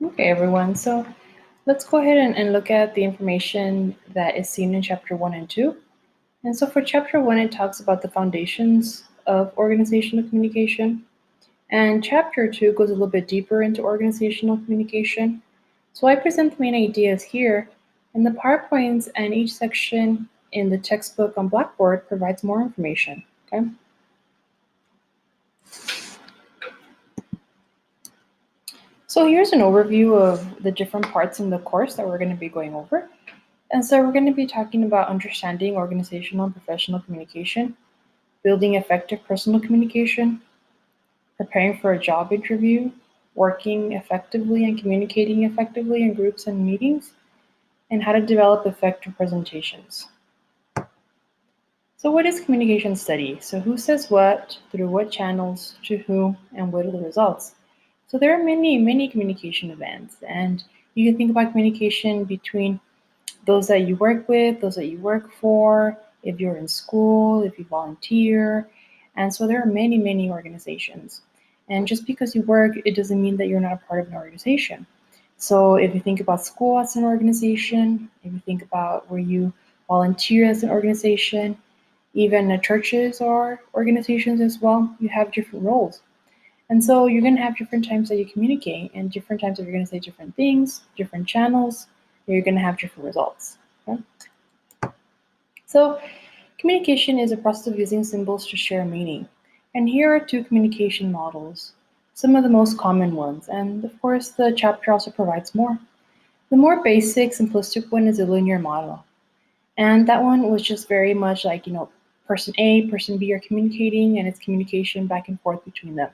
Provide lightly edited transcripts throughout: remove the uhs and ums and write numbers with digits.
Okay, everyone. So let's go ahead and look at the information that is seen in chapter 1 and 2. And so for chapter 1, it talks about the foundations of organizational communication. And chapter 2 goes a little bit deeper into organizational communication. So I present the main ideas here, and the PowerPoints and each section in the textbook on Blackboard provides more information. Okay. So here's an overview of the different parts in the course that we're going to be going over. And so we're going to be talking about understanding organizational and professional communication, building effective personal communication, preparing for a job interview, working effectively and communicating effectively in groups and meetings, and how to develop effective presentations. So what is communication study? So who says what, through what channels, to whom, and what are the results? So there are many communication events, and you can think about communication between those that you work with, those that you work for, if you're in school, if you volunteer. And so there are many organizations. And just because you work, it doesn't mean that you're not a part of an organization. So if you think about school as an organization, if you think about where you volunteer as an organization, even the churches are organizations as well, you have different roles. And so you're going to have different times that you communicate, and different times that you're going to say different things, different channels, you're going to have different results. Okay? So communication is a process of using symbols to share meaning. And here are two communication models, some of the most common ones. And of course, the chapter also provides more. The more basic, simplistic one is a linear model. And that one was just very much like, person A, person B are communicating, and it's communication back and forth between them.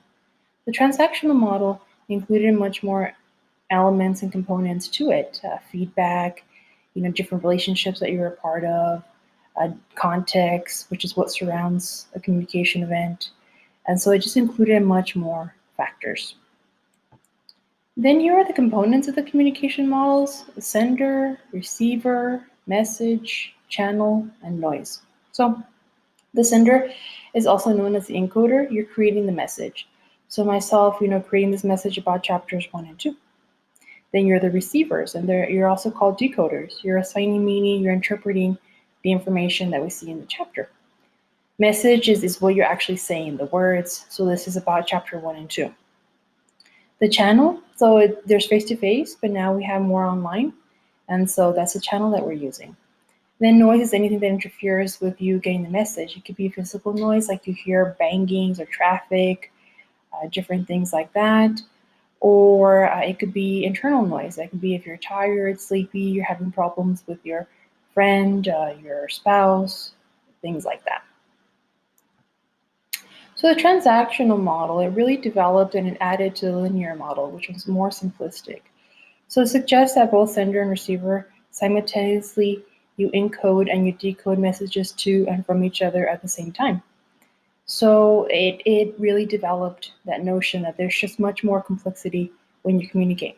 The transactional model included much more elements and components to it, feedback, different relationships that you're a part of, context, which is what surrounds a communication event. And so it just included much more factors. Then here are the components of the communication models: sender, receiver, message, channel, and noise. So the sender is also known as the encoder. You're creating the message. So myself, creating this message about chapters 1 and 2. Then you're the receivers, and you're also called decoders. You're assigning meaning, you're interpreting the information that we see in the chapter. Message is what you're actually saying, the words. So this is about chapter 1 and 2. The channel, so there's face-to-face, but now we have more online. And so that's the channel that we're using. Then noise is anything that interferes with you getting the message. It could be physical noise, like you hear bangings or traffic, different things like that. Or it could be internal noise. That could be if you're tired, sleepy, you're having problems with your friend, your spouse, things like that. So the transactional model, it really developed and it added to the linear model, which was more simplistic. So it suggests that both sender and receiver simultaneously you encode and you decode messages to and from each other at the same time. So it really developed that notion that there's just much more complexity when you communicate.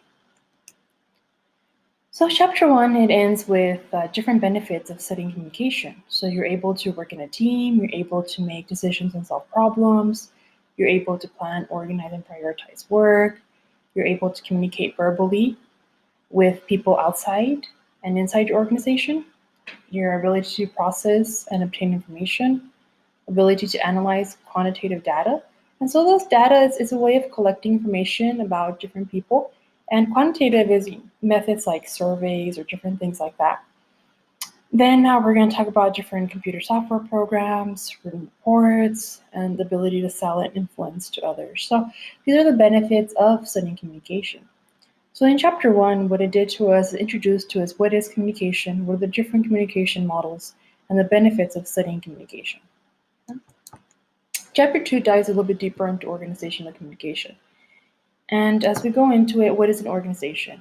So chapter 1, it ends with different benefits of studying communication. So you're able to work in a team, you're able to make decisions and solve problems, you're able to plan, organize, and prioritize work, you're able to communicate verbally with people outside and inside your organization, your ability to process and obtain information, ability to analyze quantitative data. And so those data is a way of collecting information about different people. And quantitative is methods like surveys or different things like that. Then we're going to talk about different computer software programs, written reports, and the ability to sell and influence to others. So these are the benefits of studying communication. So in chapter 1, what it did to us is introduce to us what is communication, what are the different communication models, and the benefits of studying communication. Chapter 2 dives a little bit deeper into organizational communication. And as we go into it, what is an organization?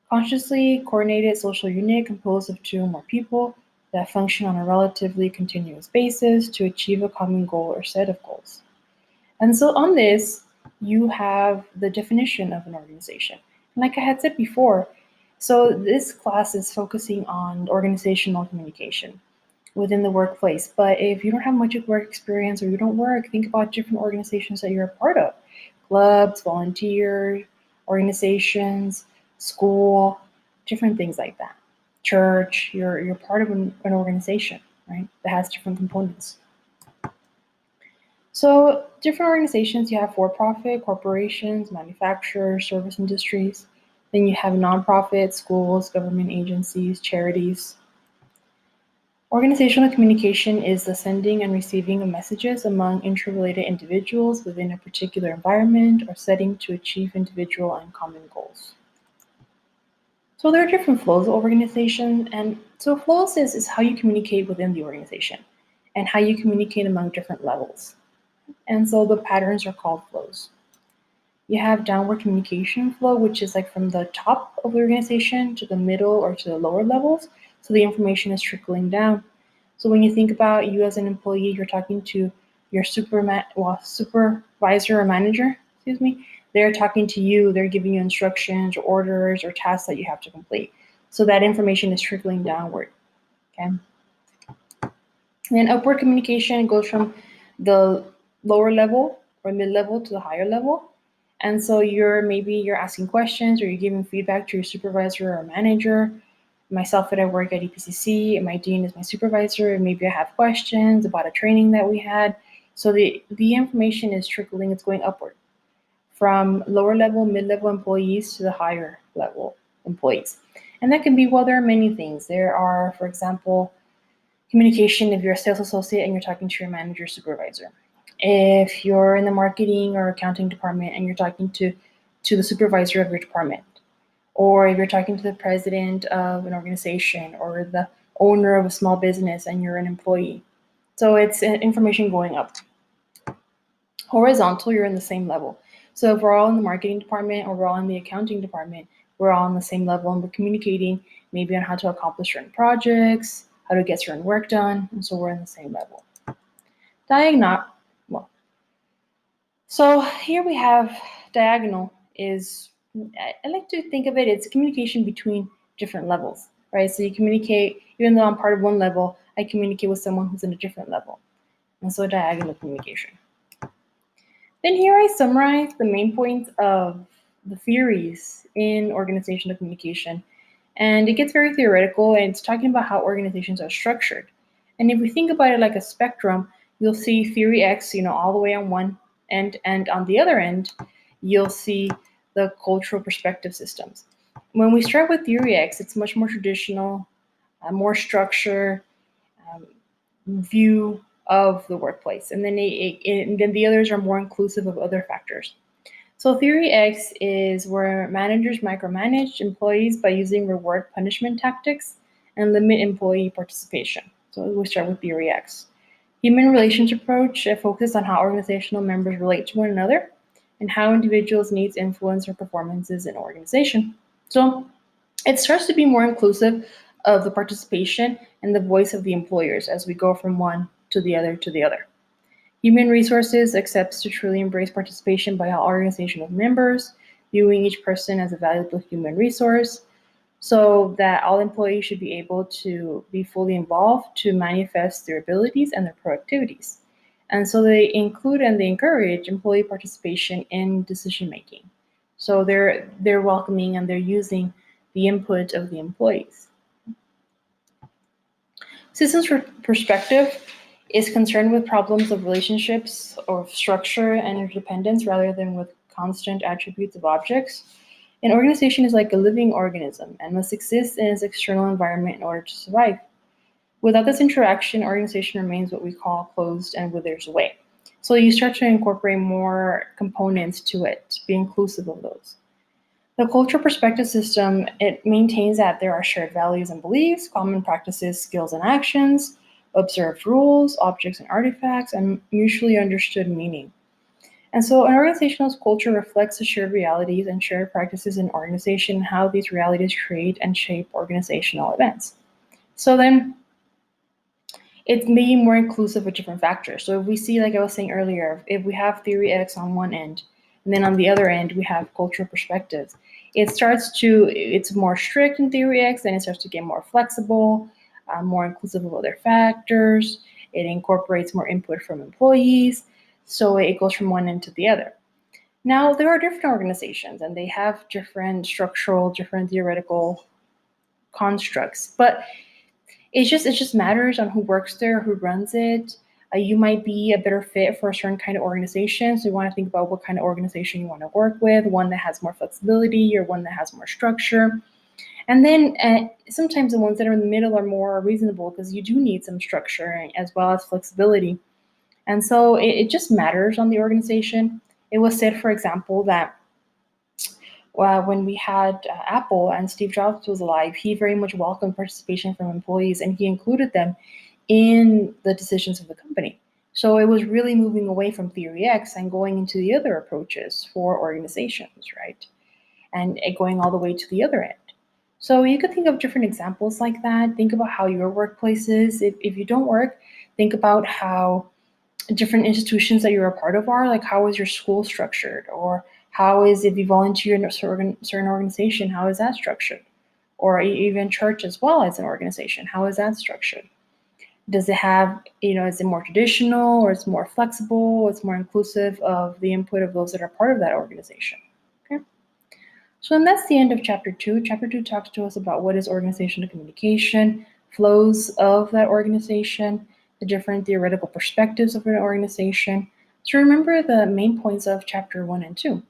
Consciously coordinated social unit composed of 2 or more people that function on a relatively continuous basis to achieve a common goal or set of goals. And so on this, you have the definition of an organization. And like I had said before, so this class is focusing on organizational communication within the workplace. But if you don't have much work experience or you don't work, think about different organizations that you're a part of. Clubs, volunteer organizations. school, different things like that. Church, you're part of an organization, right? That has different components. So different organizations, you have for-profit, corporations, manufacturers, service industries. Then you have nonprofits, schools, government agencies, charities. Organizational communication is the sending and receiving of messages among interrelated individuals within a particular environment or setting to achieve individual and common goals. So there are different flows of organization, and so flows is how you communicate within the organization and how you communicate among different levels. And so the patterns are called flows. You have downward communication flow, which is like from the top of the organization to the middle or to the lower levels. So the information is trickling down. So when you think about you as an employee, you're talking to your supervisor or manager, they're talking to you, they're giving you instructions or orders or tasks that you have to complete. So that information is trickling downward, okay? And then upward communication goes from the lower level or mid-level to the higher level. And so you're asking questions or you're giving feedback to your supervisor or manager. Myself, that I work at EPCC, and my dean is my supervisor, and maybe I have questions about a training that we had. So the information is trickling, it's going upward from lower level, mid-level employees to the higher level employees. And that can be, well, there are many things. There are, for example, communication if you're a sales associate and you're talking to your manager supervisor. If you're in the marketing or accounting department and you're talking to the supervisor of your department, or if you're talking to the president of an organization or the owner of a small business and you're an employee. So it's information going up. Horizontal, you're in the same level. So if we're all in the marketing department or we're all in the accounting department, we're all on the same level and we're communicating maybe on how to accomplish certain projects, how to get certain work done, and so we're in the same level. So here we have diagonal is, I like to think of it, it's communication between different levels, right? So you communicate, even though I'm part of one level, I communicate with someone who's in a different level. And so diagonal communication. Then here I summarize the main points of the theories in organizational communication. And it gets very theoretical, and it's talking about how organizations are structured. And if we think about it like a spectrum, you'll see theory X, all the way on one end, and on the other end, you'll see the cultural perspective systems. When we start with theory X, it's much more traditional, more structure, view of the workplace. And then, then the others are more inclusive of other factors. So theory X is where managers micromanage employees by using reward punishment tactics and limit employee participation. So we start with theory X. Human relations approach focuses on how organizational members relate to one another and how individuals' needs influence their performances in organization. So it starts to be more inclusive of the participation and the voice of the employers as we go from one to the other to the other. Human resources accepts to truly embrace participation by all organizational members, viewing each person as a valuable human resource, so that all employees should be able to be fully involved to manifest their abilities and their productivities. And so they include and they encourage employee participation in decision making. So they're welcoming and they're using the input of the employees. Systems perspective is concerned with problems of relationships or structure and interdependence rather than with constant attributes of objects. An organization is like a living organism and must exist in its external environment in order to survive. Without this interaction, organization remains what we call closed and withers away. So you start to incorporate more components to it, to be inclusive of those. The cultural perspective system, it maintains that there are shared values and beliefs, common practices, skills and actions, observed rules, objects and artifacts, and mutually understood meaning. And so an organizational culture reflects the shared realities and shared practices in organization, how these realities create and shape organizational events. So then it's maybe more inclusive of different factors. So if we see, like I was saying earlier, if we have theory X on one end, and then on the other end, we have cultural perspectives, it's more strict in theory X, then it starts to get more flexible, more inclusive of other factors. It incorporates more input from employees. So it goes from one end to the other. Now, there are different organizations and they have different structural, different theoretical constructs, but it just matters on who works there, who runs it. You might be a better fit for a certain kind of organization, so you want to think about what kind of organization you want to work with, one that has more flexibility or one that has more structure. And then sometimes the ones that are in the middle are more reasonable because you do need some structure as well as flexibility. And so it just matters on the organization. It was said, for example, that when we had Apple and Steve Jobs was alive, he very much welcomed participation from employees and he included them in the decisions of the company. So it was really moving away from theory X and going into the other approaches for organizations, right? And it going all the way to the other end. So you could think of different examples like that. Think about how your workplace is. If you don't work, think about how different institutions that you're a part of are. Like, how is your school structured? Or how is, if you volunteer in a certain organization, how is that structured? Or even church as well as an organization, how is that structured? Does it have, is it more traditional or it's more flexible? It's more inclusive of the input of those that are part of that organization. Okay. So and that's the end of chapter 2. Chapter 2 talks to us about what is organizational communication, flows of that organization, the different theoretical perspectives of an organization. So remember the main points of chapter 1 and 2.